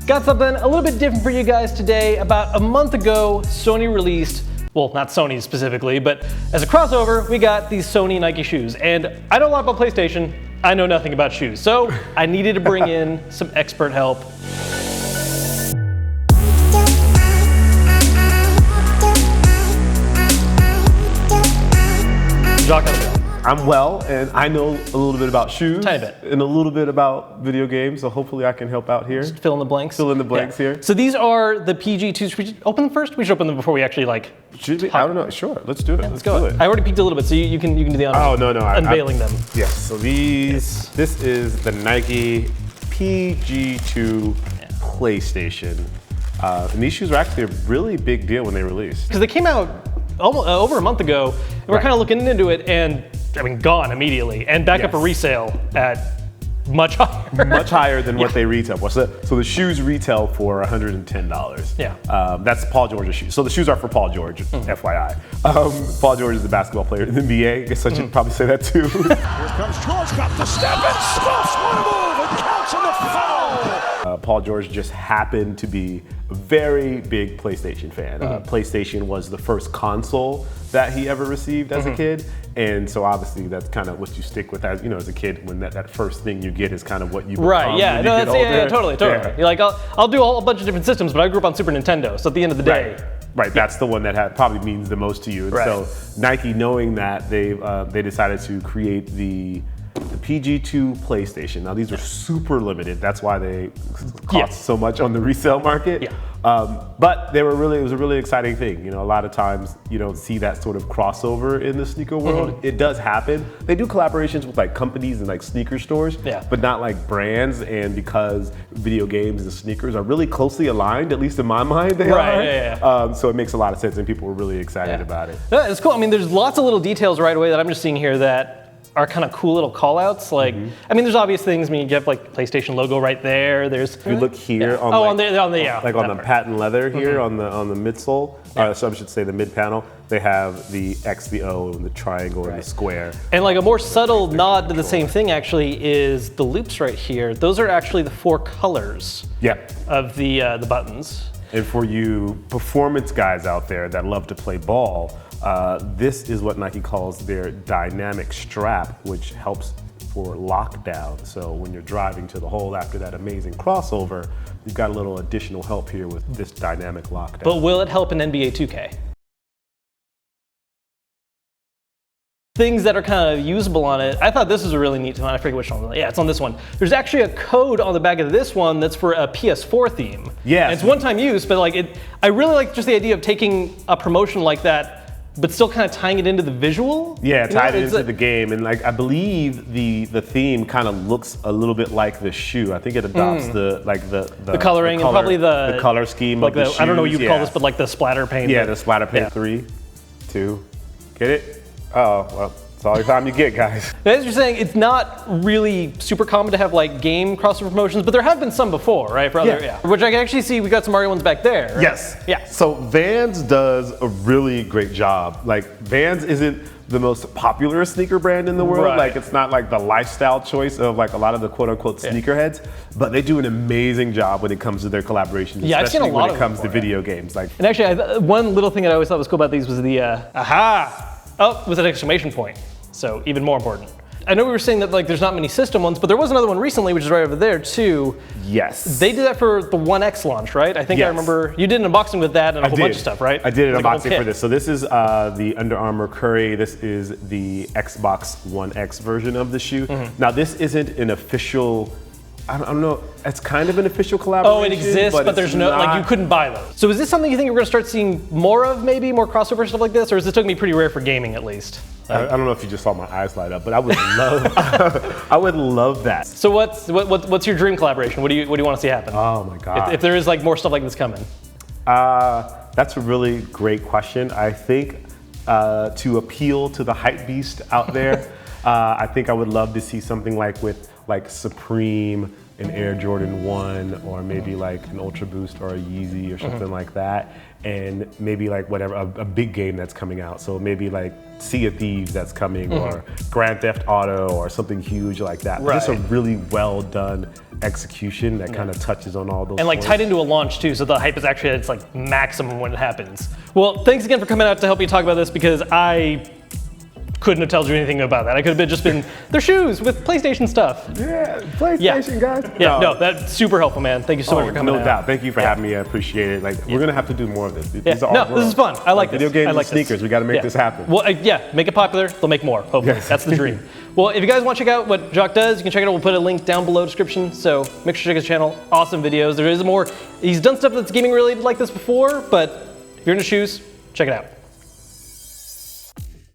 Got something a little bit different for you guys today. About a month ago, Sony released, well, not Sony specifically, but as a crossover, we got these Sony and Nike shoes. And I know a lot about PlayStation, I know nothing about shoes. So I needed to bring in some expert help. Jacques, how's it going? I'm well, and I know a little bit about shoes. Tiny bit. And a little bit about video games, so hopefully I can help out here. Just fill in the blanks. Fill in the blanks here. So these are the PG2s. Should we open them first? We should open them before we actually Should we? I don't know. Sure, let's do it. Let's go. I already peeked a little bit, so you can do the honors. Oh, no. Unveiling them. Yes, so this is the Nike PG2 PlayStation. And these shoes are actually a really big deal when they released. Because they came out almost, over a month ago, and we're kind of looking into it, and I mean, gone immediately, and back up for resale at much higher. Much higher than what they retail for. So the shoes retail for $110. Yeah. That's Paul George's shoes. So the shoes are for Paul George, FYI. Paul George is the basketball player in the NBA. I guess I should probably say that too. Here comes George, got the step and stuffs one move and counts in the foul. Paul George just happened to be a very big PlayStation fan. PlayStation was the first console that he ever received as a kid. And so obviously that's kind of what you stick with as, as a kid, when that first thing you get is kind of what you become. Right, yeah, when no, you that's, get older. yeah, totally. Yeah. You're like, I'll do a bunch of different systems, but I grew up on Super Nintendo, so at the end of the day. Right, that's the one that probably means the most to you. And so Nike, knowing that, they decided to create the PG2 PlayStation. Now these are super limited. That's why they cost so much on the resale market. Yeah. But it was a really exciting thing. A lot of times you don't see that sort of crossover in the sneaker world. It does happen. They do collaborations with like companies and like sneaker stores, but not like brands. And because video games and sneakers are really closely aligned, at least in my mind, they are. So it makes a lot of sense, and people were really excited about it. Yeah, it's cool. I mean, there's lots of little details right away that I'm just seeing here that are kind of cool little call outs. Like, I mean, there's obvious things. I mean, you have like PlayStation logo right there. There's. If you look here on on the patent leather here on the midsole, so I should say the mid panel, they have the X, the O, and the triangle and the square. And like a more subtle nod to the same thing actually is the loops right here. Those are actually the 4 colors of the buttons. And for you performance guys out there that love to play ball, this is what Nike calls their dynamic strap, which helps for lockdown. So when you're driving to the hole after that amazing crossover, you've got a little additional help here with this dynamic lockdown. But will it help in NBA 2K? Things that are kind of usable on it. I thought this was a really neat one. I forget which one. Yeah, it's on this one. There's actually a code on the back of this one that's for a PS4 theme. Yeah. It's one-time use, but like I really like just the idea of taking a promotion like that, but still kind of tying it into the visual. Yeah, tied it into the game. And like, I believe the theme kind of looks a little bit like the shoe. I think it adopts the coloring and probably the color scheme like of the shoes. I don't know what you call this, but like the splatter paint. Yeah, the splatter paint. 3, 2, get it? Oh, well, it's all the time you get, guys. As you're saying, it's not really super common to have like game crossover promotions, but there have been some before, right? For other, which I can actually see, we got some Mario ones back there. Right? Yes. Yeah. So Vans does a really great job. Like, Vans isn't the most popular sneaker brand in the world. Like, it's not like the lifestyle choice of like a lot of the quote unquote sneakerheads, but they do an amazing job when it comes to their collaborations, yeah, I've seen a lot when it comes to video games. Like, and actually, one little thing that I always thought was cool about these was the with an exclamation point. So even more important. I know we were saying that like there's not many system ones, but there was another one recently, which is right over there too. Yes. They did that for the One X launch, right? I think I remember you did an unboxing with that and a whole bunch of stuff, right? I did an unboxing for this. So this is the Under Armour Curry. This is the Xbox One X version of the shoe. Now this isn't an official, I don't know, it's kind of an official collaboration. Oh, it exists, but there's no, like you couldn't buy those. So is this something you think we're gonna start seeing more of, maybe more crossover stuff like this, or is this going to be pretty rare for gaming at least? I don't know if you just saw my eyes light up, but I would love, I would love that. So what's your dream collaboration? What do you want to see happen? Oh my God. If there is like more stuff like this coming. That's a really great question. I think to appeal to the hype beast out there, I think I would love to see something like with like Supreme, an Air Jordan 1 or maybe like an Ultra Boost or a Yeezy or something like that, and maybe like whatever, a big game that's coming out. So maybe like Sea of Thieves that's coming or Grand Theft Auto or something huge like that. But just a really well done execution that kind of touches on all those and like points. tied into a launch too, so the hype is actually at its like maximum when it happens. Well, thanks again for coming out to help me talk about this, because I couldn't have told you anything about that. I could have just been their shoes with PlayStation stuff. Yeah, PlayStation guys. Yeah, no, that's super helpful, man. Thank you so much for coming out. No doubt. Thank you for having me. I appreciate it. Like, we're gonna have to do more of this. These are all this is fun. I like video this. games I like and sneakers. this. We got to make this happen. Well, make it popular. They'll make more. Hopefully, that's the dream. Well, if you guys want to check out what Jacques does, you can check it out. We'll put a link down below description. So make sure to check his channel. Awesome videos. There is more. He's done stuff that's gaming related like this before, but if you're into shoes, check it out.